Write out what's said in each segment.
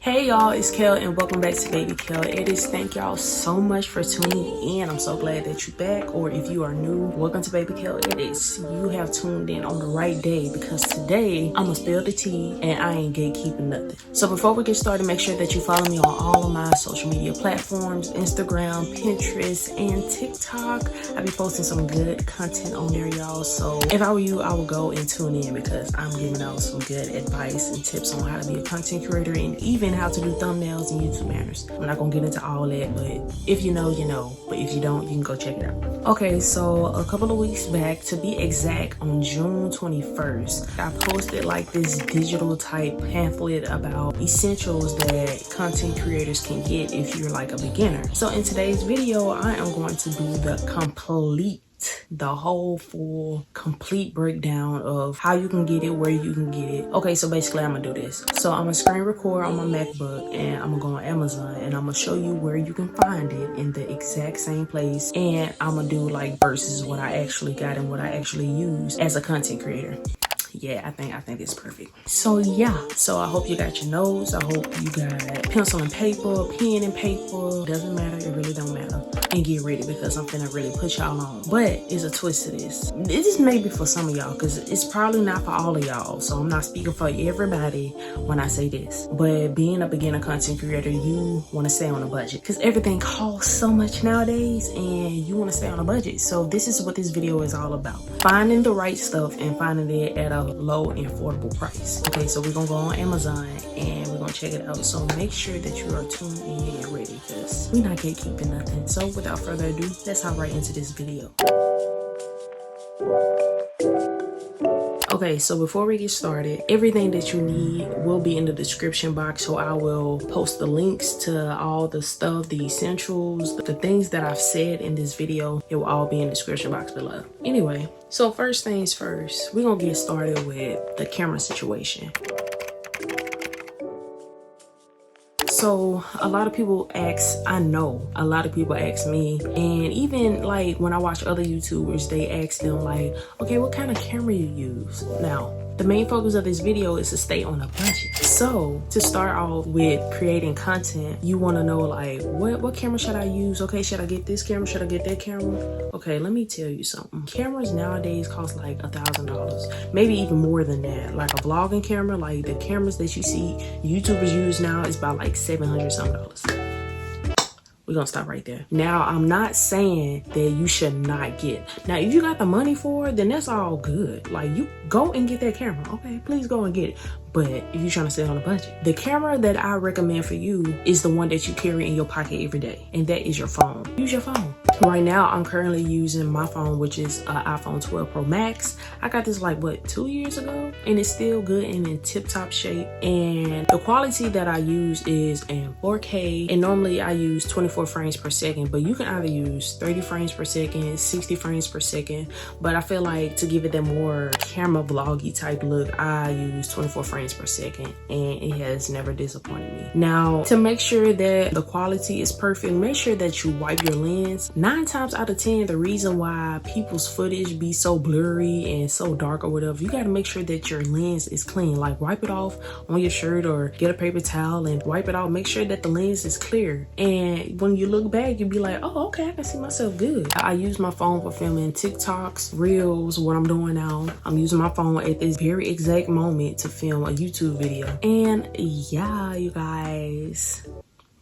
Hey y'all, it's Kel and welcome back to BabyKelEdits. Thank y'all so much for tuning in. I'm so glad that you're back, or if you are new, welcome to BabyKelEdits. You have tuned in on the right day because today I'm gonna spill the tea and I ain't gatekeeping nothing. So before we get started, make sure that you follow me on all of my social media platforms, Instagram, Pinterest, and TikTok. I be posting some good content on there, y'all. So if I were you, I would go and tune in because I'm giving out some good advice and tips on how to be a content creator and even how to do thumbnails and YouTube banners. I'm not gonna get into all that, but if you know, you know. But if you don't, you can go check it out. Okay, so a couple of weeks back, to be exact, on June 21st, I posted like this digital type pamphlet about essentials that content creators can get if you're like a beginner. So in today's video, I am going to do the whole full complete breakdown of how you can get it, where you can get it. Okay, so basically I'm gonna do this. So I'm gonna screen record on my MacBook and I'm gonna go on Amazon and I'm gonna show you where you can find it in the exact same place, and I'm gonna do like versus what I actually got and what I actually use as a content creator. Yeah, I think it's perfect. So yeah, so I hope you got your notes. I hope you got pencil and paper, pen and paper. Doesn't matter, it really don't matter. And get ready because I'm finna really put y'all on. But it's a twist to this. This is maybe for some of y'all because it's probably not for all of y'all. So I'm not speaking for everybody when I say this. But being a beginner content creator, you want to stay on a budget because everything costs so much nowadays and you want to stay on a budget. So this is what this video is all about. Finding the right stuff and finding it at a low and affordable price. Okay, so we're gonna go on Amazon and we're gonna check it out. So make sure that you are tuned in and get ready because we're not gatekeeping nothing. So without further ado, let's hop right into this video. Okay, so before we get started, everything that you need will be in the description box. So I will post the links to all the stuff, the essentials, the things that I've said in this video. It will all be in the description box below. Anyway, so first things first, we're gonna get started with the camera situation. So a lot of people ask, I know a lot of people ask me, and even like when I watch other YouTubers, they ask them like, okay, what kind of camera you use? Now, the main focus of this video is to stay on a budget. So to start off with creating content, you want to know like, what camera should I use? Okay, should I get this camera? Should I get that camera? Okay, let me tell you something. Cameras nowadays cost like $1,000, maybe even more than that. Like a vlogging camera, like the cameras that you see YouTubers use now is about like $700 something. We're gonna stop right there. Now, I'm not saying that you should not get. Now, if you got the money for it, then that's all good. Like, you go and get that camera. Okay, please go and get it. But if you're trying to stay on a budget, the camera that I recommend for you is the one that you carry in your pocket every day, and that is your phone. Use your phone. Right now, I'm currently using my phone, which is an iPhone 12 Pro Max. I got this like, what, 2 years ago? And it's still good and in tip-top shape. And the quality that I use is in 4K. And normally I use 24 frames per second, but you can either use 30 frames per second, 60 frames per second. But I feel like to give it that more camera vloggy type look, I use 24 frames per second, and it has never disappointed me. Now, to make sure that the quality is perfect, make sure that you wipe your lens. 9 times out of 10, the reason why people's footage be so blurry and so dark or whatever, you got to make sure that your lens is clean. Like, wipe it off on your shirt or get a paper towel and wipe it off. Make sure that the lens is clear, and when you look back, you'll be like, oh, okay, I can see myself good. I use my phone for filming TikToks, Reels, what I'm doing now. I'm using my phone at this very exact moment to film a YouTube video. And yeah, you guys,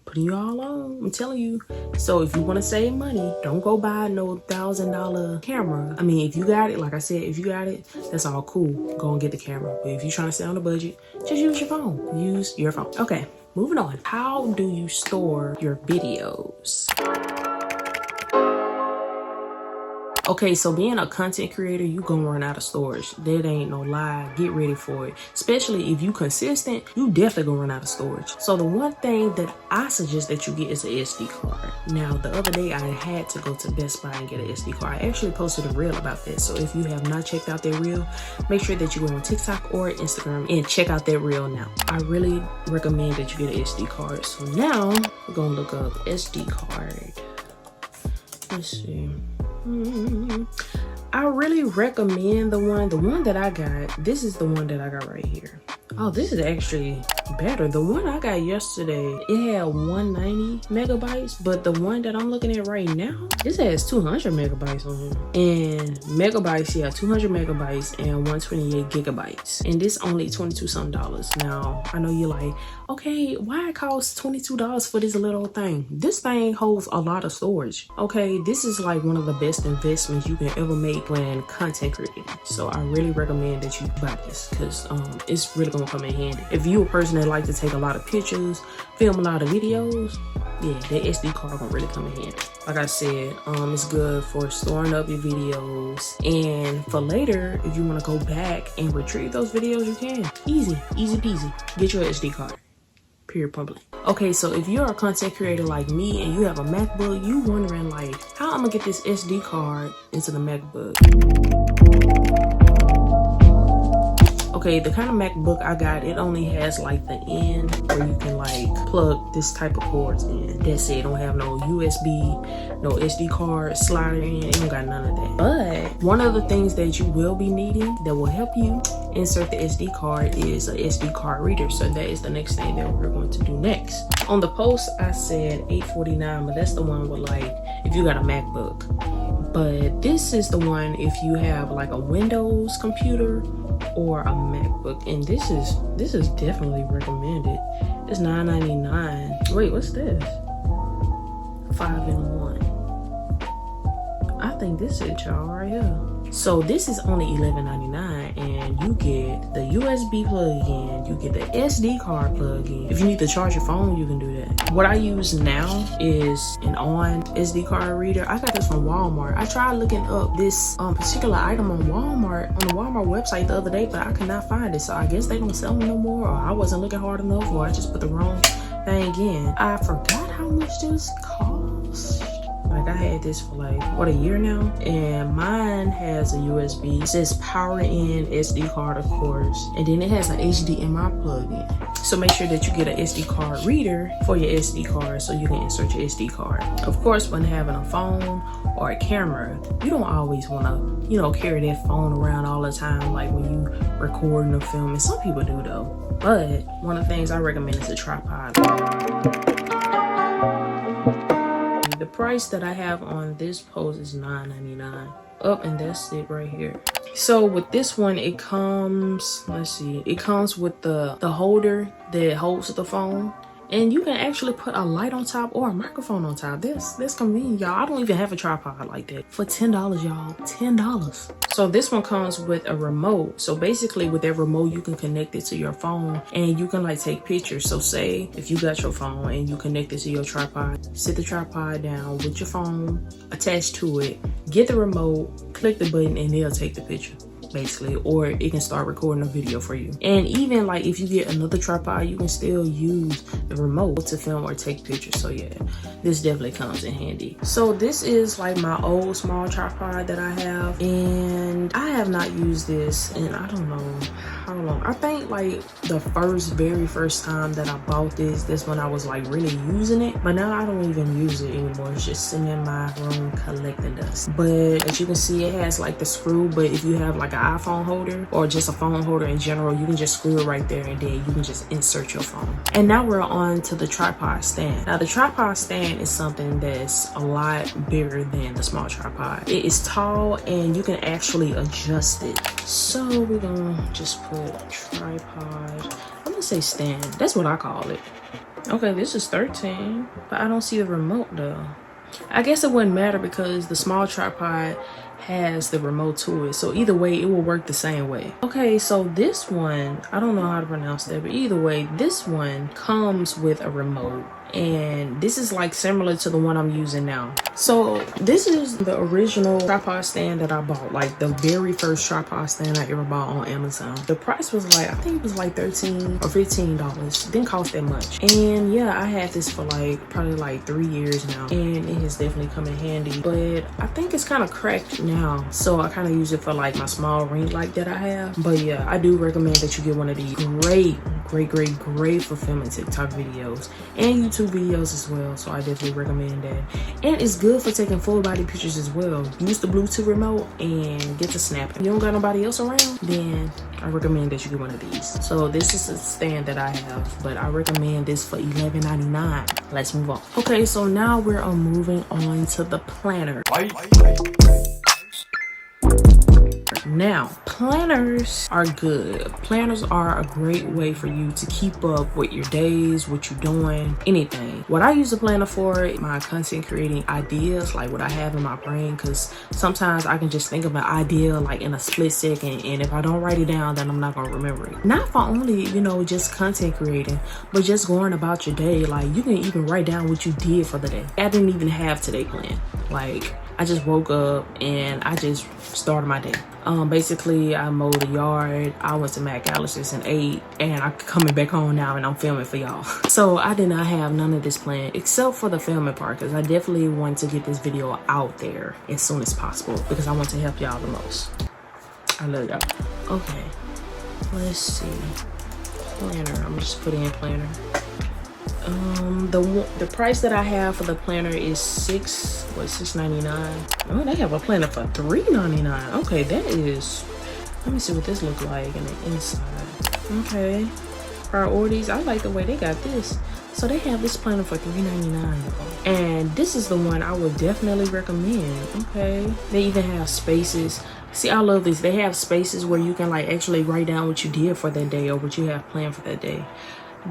putting you all on, I'm telling you. So if you want to save money, don't go buy no $1,000 camera. I mean, if you got it, like I said, if you got it, that's all cool. Go and get the camera. But if you're trying to stay on the budget, just use your phone. Use your phone. Okay, moving on. How do you store your videos? Okay, so being a content creator, you gonna run out of storage. That ain't no lie. Get ready for it. Especially if you consistent, you definitely gonna run out of storage. So the one thing that I suggest that you get is an SD card. Now, the other day I had to go to Best Buy and get an SD card. I actually posted a reel about that. So if you have not checked out that reel, make sure that you go on TikTok or Instagram and check out that reel now. I really recommend that you get an SD card. So now we're gonna look up SD card. Let's see. I really recommend the one that I got. This is the one that I got right here. Oh, this is actually better. The one I got yesterday, it had 190 megabytes, but the one that I'm looking at right now, this has 200 megabytes on here. And megabytes, yeah, 200 megabytes and 128 gigabytes. And this only $22 something. Now, I know you're like, okay, why it costs $22 for this little thing? This thing holds a lot of storage. Okay, this is like one of the best investments you can ever make when content creating. So I really recommend that you buy this because it's really gonna come in handy. If you're a person that like to take a lot of pictures, film a lot of videos, yeah, that SD card gonna really come in handy. Like I said, it's good for storing up your videos, and for later, if you wanna go back and retrieve those videos, you can. Easy peasy. Get your SD card. Period, public. Okay, so if you're a content creator like me and you have a MacBook, you wondering like, how I'm gonna get this SD card into the MacBook? Okay, the kind of MacBook I got, it only has like the end where you can like plug this type of cords in. That's it. It don't have no USB, no SD card slider in. It don't got none of that. But one of the things that you will be needing that will help you insert the SD card is a SD card reader. So that is the next thing that we're going to do next. On the post, I said $849, but that's the one with like, if you got a MacBook. But this is the one if you have like a Windows computer or a MacBook, and this is definitely recommended. It's $9.99. Wait, what's this? 5-in-1. I think this is y'all right here. So this is only $11.99, and you get the USB plug-in, you get the SD card plug-in. If you need to charge your phone, you can do that. What I use now is an on SD card reader. I got this from Walmart. I tried looking up this particular item on the Walmart website the other day, but I could not find it. So I guess they don't sell them no more, or I wasn't looking hard enough, or I just put the wrong thing in. I forgot how much this cost. Like I had this for like, what, a year now? And mine has a USB. It says power in SD card, of course. And then it has an HDMI plug-in. So make sure that you get an SD card reader for your SD card so you can insert your SD card. Of course, when having a phone or a camera, you don't always want to, you know, carry that phone around all the time, like when you recording or filming. Some people do though. But one of the things I recommend is a tripod. The price that I have on this post is $9.99. And that's it right here. So with this one, it comes, let's see, it comes with the holder that holds the phone. And you can actually put a light on top or a microphone on top. That's convenient, y'all. I don't even have a tripod like that. For $10, y'all. $10. So this one comes with a remote. So basically with that remote, you can connect it to your phone and you can like take pictures. So say if you got your phone and you connect it to your tripod, sit the tripod down with your phone attached to it, get the remote, click the button, and it'll take the picture. Basically, or it can start recording a video for you. And even like if you get another tripod, you can still use the remote to film or take pictures. So yeah, this definitely comes in handy. So this is like my old small tripod that I have, and I have not used this in I don't know how long. I think like the very first time that I bought this when I was like really using it, but now I don't even use it anymore. It's just sitting in my room collecting dust. But as you can see, it has like the screw, but if you have like an iPhone holder or just a phone holder in general, you can just screw it right there and then you can just insert your phone. And now we're on to the tripod stand. Now the tripod stand is something that's a lot bigger than the small tripod. It is tall and you can actually adjust it. So we're gonna just put tripod, I'm gonna say stand, that's what I call it. Okay, this is 13, but I don't see the remote though. I guess it wouldn't matter because the small tripod has the remote to it, so either way it will work the same way. Okay, so this one, I don't know how to pronounce that, but either way, this one comes with a remote, and this is like similar to the one I'm using now. So this is the original tripod stand that I bought, like the very first tripod stand I ever bought on Amazon. The price was like, I think it was like $13 or $15. Didn't cost that much. And yeah, I had this for like probably like 3 years now, and it has definitely come in handy, but I think it's kind of cracked now, so I kind of use it for like my small ring light that I have. But yeah, I do recommend that you get one of these. Great for filming TikTok videos and YouTube YouTube videos as well, so I definitely recommend that. And it's good for taking full body pictures as well. Use the Bluetooth remote and get to snap. If you don't got nobody else around, then I recommend that you get one of these. So this is a stand that I have, but I recommend this for $11.99. Let's move on. Okay, so now we're moving on to the planner. Now, planners are good. Planners are a great way for you to keep up with your days, what you're doing, anything. What I use a planner for, my content creating ideas, like what I have in my brain, because sometimes I can just think of an idea like in a split second, and if I don't write it down, then I'm not gonna remember it. Not for only, you know, just content creating, but just going about your day. Like, you can even write down what you did for the day. I didn't even have today planned. Like, I just woke up and I just started my day. Basically, I mowed the yard. I went to McAllister's and ate, and I'm coming back home now and I'm filming for y'all. So I did not have none of this planned except for the filming part, because I definitely want to get this video out there as soon as possible because I want to help y'all the most. I love y'all. Okay, let's see. Planner. I'm just putting in planner. The price that I have for the planner is $6.99. Oh, they have a planner for $3.99. Okay, that is. Let me see what this looks like in the inside. Okay, priorities. I like the way they got this. So they have this planner for $3.99, and this is the one I would definitely recommend. Okay, they even have spaces. See, I love this. They have spaces where you can like actually write down what you did for that day or what you have planned for that day.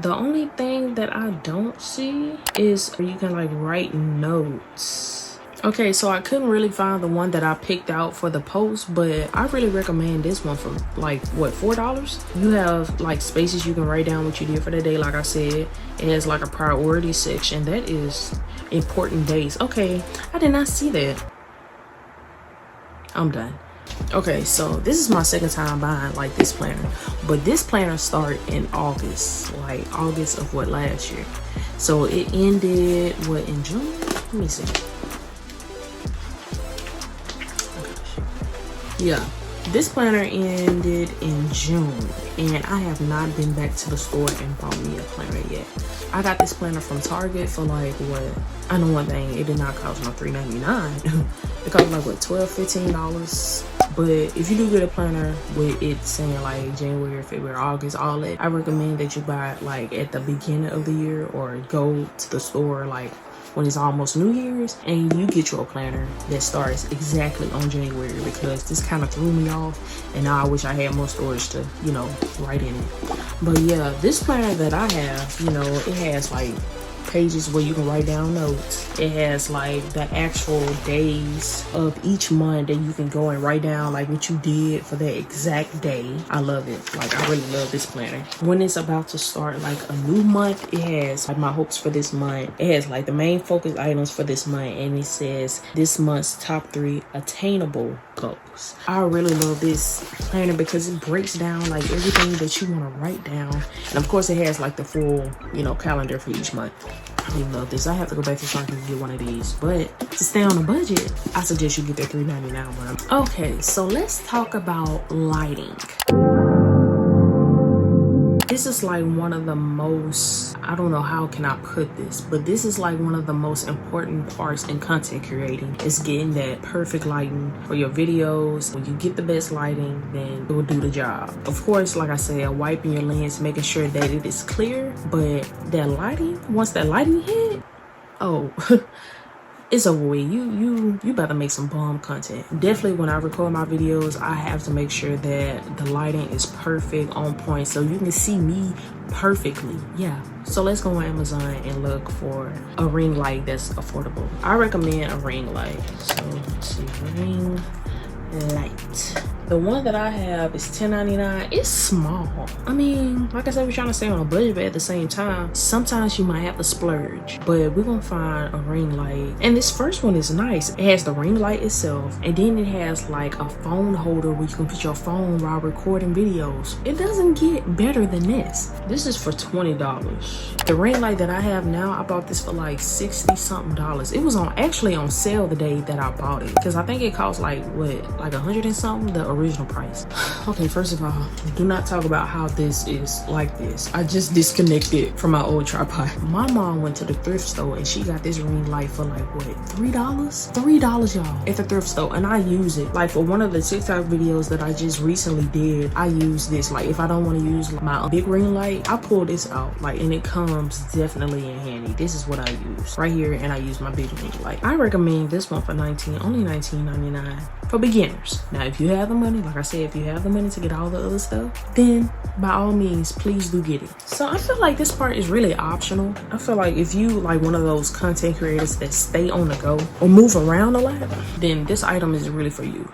The only thing that I don't see is you can like write notes. Okay, so I couldn't really find the one that I picked out for the post, but I really recommend this one for like, what, $4? You have like spaces you can write down what you did for the day. Like I said, it has like a priority section. That is important days. Okay, I did not see that. I'm done. Okay, so this is my second time buying like this planner, but this planner started in August, like August of what, last year. So it ended what, in June? Let me see. Yeah, this planner ended in June, and I have not been back to the store and bought me a planner yet. I got this planner from Target for like, what, I know one thing, it did not cost no $3.99. It cost like what, $12, $15. But if you do get a planner with it saying like January, February, August, all that, I recommend that you buy it like at the beginning of the year, or go to the store like when it's almost New Year's, and you get your planner that starts exactly on January, because this kind of threw me off, and now I wish I had more storage to, you know, write in it. But yeah, this planner that I have, you know, it has like pages where you can write down notes. It has like the actual days of each month that you can go and write down like what you did for that exact day. I love it. Like, I really love this planner. When it's about to start like a new month, it has like my hopes for this month. It has like the main focus items for this month, and it says this month's top 3 attainable goals. I really love this planner because it breaks down like everything that you want to write down, and of course it has like the full, you know, calendar for each month. I really love this. I have to go back to Target and get one of these, but to stay on a budget, I suggest you get that $3.99 one. Okay, so let's talk about lighting. This is like one of the most, I don't know how can I put this, but this is like one of the most important parts in content creating, is getting that perfect lighting for your videos. When you get the best lighting, then it will do the job. Of course, like I said, wiping your lens, making sure that it is clear, but that lighting, once that lighting hit, oh, it's over with. You better make some bomb content. Definitely when I record my videos, I have to make sure that the lighting is perfect, on point, so you can see me perfectly. Yeah, so let's go on Amazon and look for a ring light that's affordable. I recommend a ring light. So let's see, ring light. The one that I have is $10.99. It's small. I mean, like I said, we're trying to stay on a budget, but at the same time, sometimes you might have to splurge. But we're gonna find a ring light. And this first one is nice. It has the ring light itself, and then it has like a phone holder where you can put your phone while recording videos. It doesn't get better than this. This is for $20. The ring light that I have now, I bought this for like $60-something. It was actually on sale the day that I bought it, because I think it cost like, what, like 100 and something, the original price. Okay, first of all, do not talk about how this is like this. I just disconnected from my old tripod. My mom went to the thrift store and she got this ring light for like what, $3? $3, y'all, at the thrift store. And I use it like for one of the TikTok videos that I just recently did. I use this, like if I don't want to use my big ring light, I pull this out, like, and it comes definitely in handy. This is what I use right here, and I use my big ring light. I recommend this one for only $19.99 for beginners. Now if you have the money, like I said, if you have the money to get all the other stuff, then by all means please do get it. So I feel like this part is really optional. I feel like if you like one of those content creators that stay on the go or move around a lot, then this item is really for you.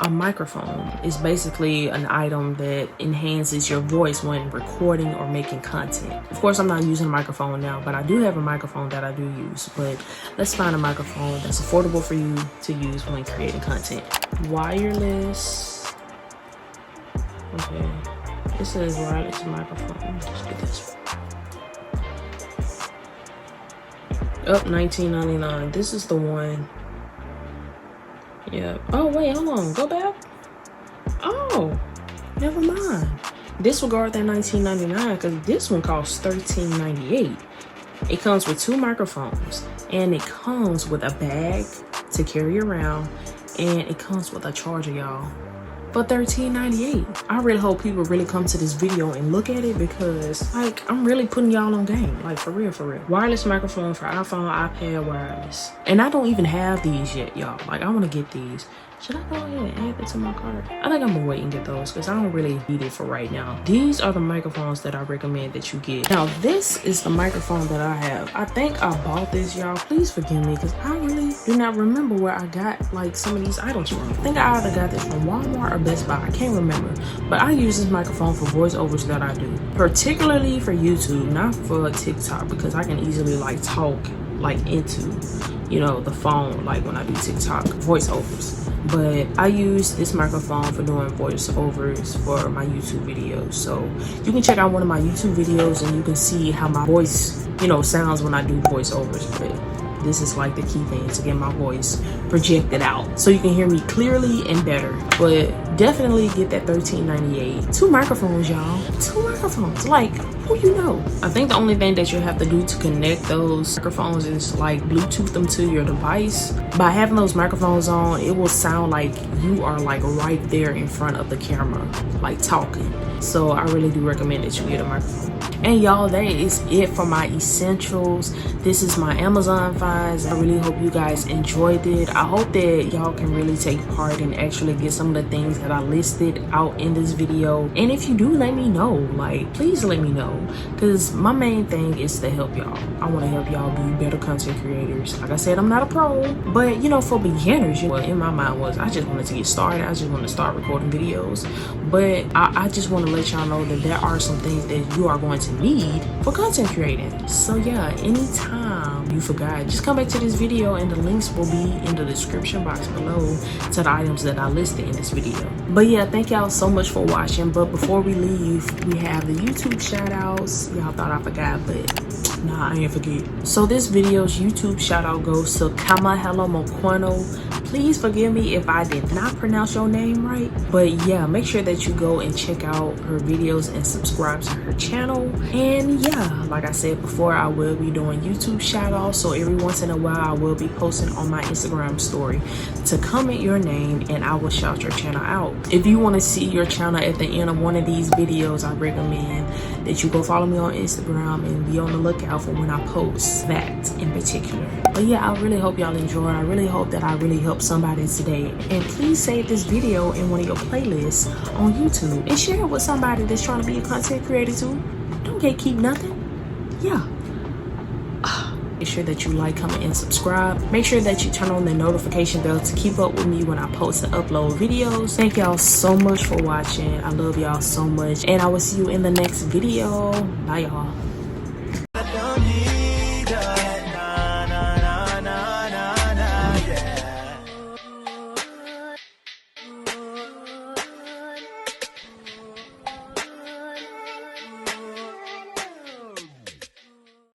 A microphone is basically an item that enhances your voice when recording or making content. Of course, I'm not using a microphone now, but I do have a microphone that I do use. But let's find a microphone that's affordable for you to use when creating content. Wireless. Okay, it says wireless microphone. Let's get this. Up $19.99. This is the one. Yeah. Oh wait, hold on. Go back. Oh, never mind. Disregard that $19.99 because this one costs $13.98. It comes with 2 microphones and it comes with a bag to carry around and it comes with a charger, y'all, for $13.98. I really hope people really come to this video and look at it because like I'm really putting y'all on game, like for real, for real. Wireless microphone for iPhone, iPad, wireless. And I don't even have these yet, y'all. Like I want to get these. Should I go ahead and add it to my cart? I think I'm gonna wait and get those because I don't really need it for right now. These are the microphones that I recommend that you get. Now this is the microphone that I have. I think I bought this, y'all. Please forgive me because I really do not remember where I got like some of these items from. I think I either got this from Walmart or Best Buy. I can't remember. But I use this microphone for voiceovers that I do. Particularly for YouTube, not for TikTok, because I can easily like talk like into, you know, the phone like when I do TikTok voiceovers. But I use this microphone for doing voiceovers for my YouTube videos. So you can check out one of my YouTube videos and you can see how my voice, you know, sounds when I do voiceovers. But this is like the key thing to get my voice projected out so you can hear me clearly and better. But definitely get that $13.98. 2 microphones, y'all. 2 microphones. Like, who you know? I think the only thing that you have to do to connect those microphones is like Bluetooth them to your device. By having those microphones on, it will sound like you are like right there in front of the camera, like talking. So I really do recommend that you get a microphone. And y'all, that is it for my essentials. This is my Amazon finds. I really hope you guys enjoyed it. I hope that y'all can really take part and actually get some of the things that I listed out in this video. And if you do, let me know. Like, please let me know, because my main thing is to help y'all. I want to help y'all be better content creators. Like I said, I'm not a pro, but you know, for beginners, what in my mind was I just wanted to get started. I just want to start recording videos. But I just want to let y'all know that there are some things that you are going to need for content creating. So yeah, anytime you forgot, just come back to this video and the links will be in the description box below to the items that I listed in this video. But yeah, thank y'all so much for watching. But before we leave, we have the YouTube shout outs. Y'all thought I forgot, but nah, I ain't forget. So this video's YouTube shout out goes to Kama Hello Mokwano. Please forgive me if I did not pronounce your name right, but yeah, make sure that you go and check out her videos and subscribe to her channel. And yeah, like I said before, I will be doing YouTube shout outs, so every once in a while I will be posting on my Instagram story to comment your name and I will shout your channel out. If you want to see your channel at the end of one of these videos, I recommend that you go follow me on Instagram and be on the lookout for when I post that in particular. But yeah, I really hope y'all enjoy. I really hope that I really helped somebody today. And please save this video in one of your playlists on YouTube and share it with somebody that's trying to be a content creator too. Don't gatekeep nothing. Yeah. Make sure that you like, comment, and subscribe. Make sure that you turn on the notification bell to keep up with me when I post and upload videos. Thank y'all so much for watching. I love y'all so much. And I will see you in the next video. Bye, y'all.